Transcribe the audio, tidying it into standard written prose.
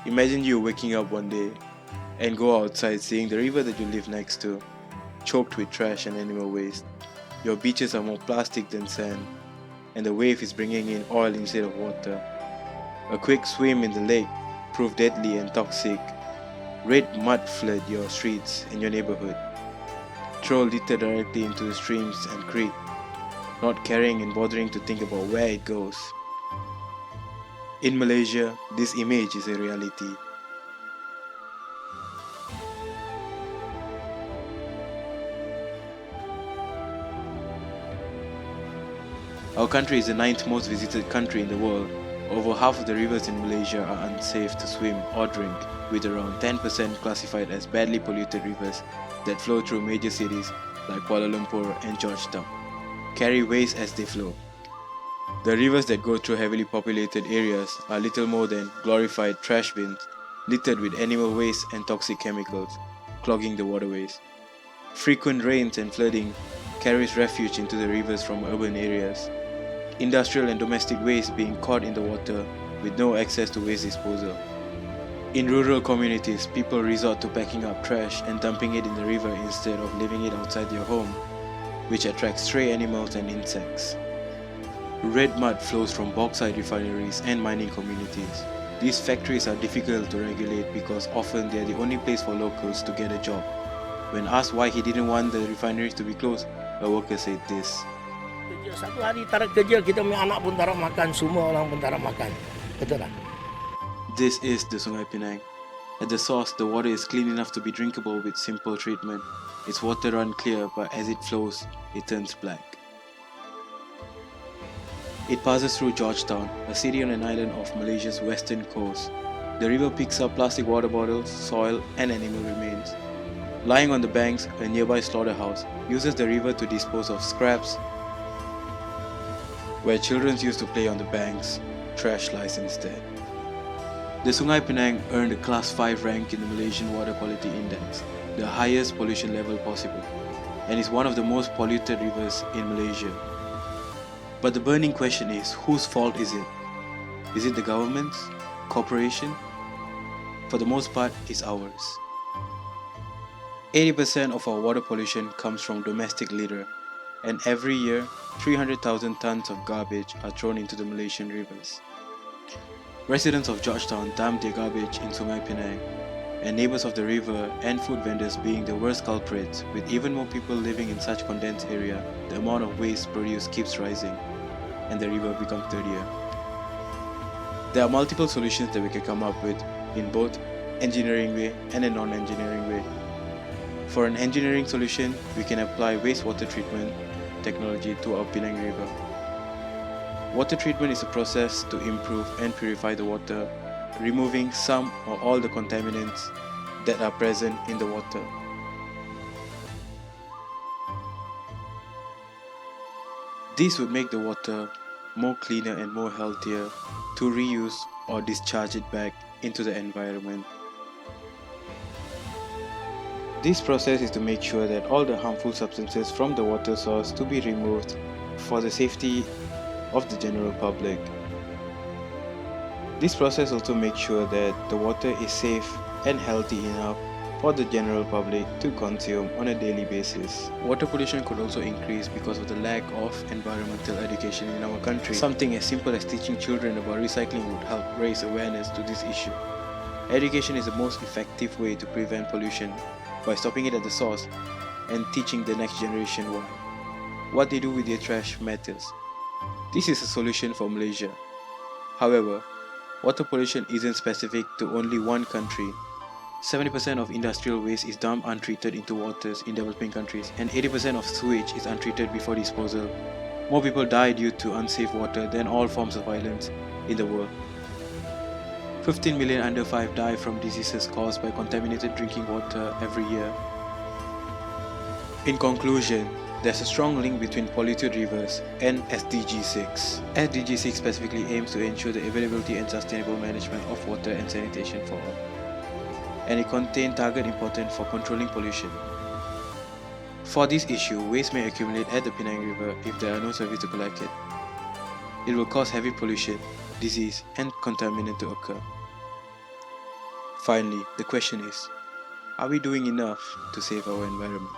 Imagine you waking up one day and go outside seeing the river that you live next to, choked with trash and animal waste. Your beaches are more plastic than sand, and the wave is bringing in oil instead of water. A quick swim in the lake proved deadly and toxic. Red mud flood your streets and your neighborhood. Throw litter directly into the streams and creek, not caring and bothering to think about where it goes. In Malaysia, this image is a reality. Our country is the 9th most visited country in the world. Over half of the rivers in Malaysia are unsafe to swim or drink, with around 10% classified as badly polluted rivers that flow through major cities like Kuala Lumpur and Georgetown, carry waste as they flow. The rivers that go through heavily populated areas are little more than glorified trash bins, littered with animal waste and toxic chemicals, clogging the waterways. Frequent rains and flooding carries refuge into the rivers from urban areas. Industrial and domestic waste being caught in the water with no access to waste disposal. In rural communities, people resort to packing up trash and dumping it in the river instead of leaving it outside their home, which attracts stray animals and insects. Red mud flows from bauxite refineries and mining communities. These factories are difficult to regulate because often they are the only place for locals to get a job. When asked why he didn't want the refineries to be closed, a worker said this. Satu hari tarik kerja, kita punya anak pun tarik makan, semua orang pun tarik makan. Betul tak? This is the Sungai Penang. At the source, the water is clean enough to be drinkable with simple treatment. Its water runs clear, but as it flows, it turns black. It passes through Georgetown, a city on an island off Malaysia's western coast. The river picks up plastic water bottles, soil, and animal remains. Lying on the banks, a nearby slaughterhouse uses the river to dispose of scraps. Where children used to play on the banks, trash lies instead. The Sungai Penang earned a Class 5 rank in the Malaysian Water Quality Index, the highest pollution level possible, and is one of the most polluted rivers in Malaysia. But the burning question is, whose fault is it? Is it the government's? Corporation? For the most part, it's ours. 80% of our water pollution comes from domestic litter, and every year, 300,000 tons of garbage are thrown into the Malaysian rivers. Residents of Georgetown dump their garbage in Sungai Penang, and neighbours of the river and food vendors being the worst culprits. With even more people living in such condensed area, the amount of waste produced keeps rising, and the river becomes dirtier. There are multiple solutions that we can come up with in both engineering way and a non-engineering way. For an engineering solution, we can apply wastewater treatment technology to our Penang River. Water treatment is a process to improve and purify the water, removing some or all the contaminants that are present in the water. This would make the water more cleaner and more healthier to reuse or discharge it back into the environment. This process is to make sure that all the harmful substances from the water source to be removed for the safety of the general public. This process also makes sure that the water is safe and healthy enough for the general public to consume on a daily basis. Water pollution could also increase because of the lack of environmental education in our country. Something as simple as teaching children about recycling would help raise awareness to this issue. Education is the most effective way to prevent pollution by stopping it at the source and teaching the next generation why. What they do with their trash matters. This is a solution for Malaysia. However, water pollution isn't specific to only one country. 70% of industrial waste is dumped untreated into waters in developing countries, and 80% of sewage is untreated before disposal. More people die due to unsafe water than all forms of violence in the world. 15 million under 5 die from diseases caused by contaminated drinking water every year. In conclusion, there's a strong link between polluted rivers and SDG 6. SDG 6 specifically aims to ensure the availability and sustainable management of water and sanitation for all, and it contains targets important for controlling pollution. For this issue, waste may accumulate at the Penang River if there are no services to collect it. It will cause heavy pollution, disease, and contaminant to occur. Finally, the question is, are we doing enough to save our environment?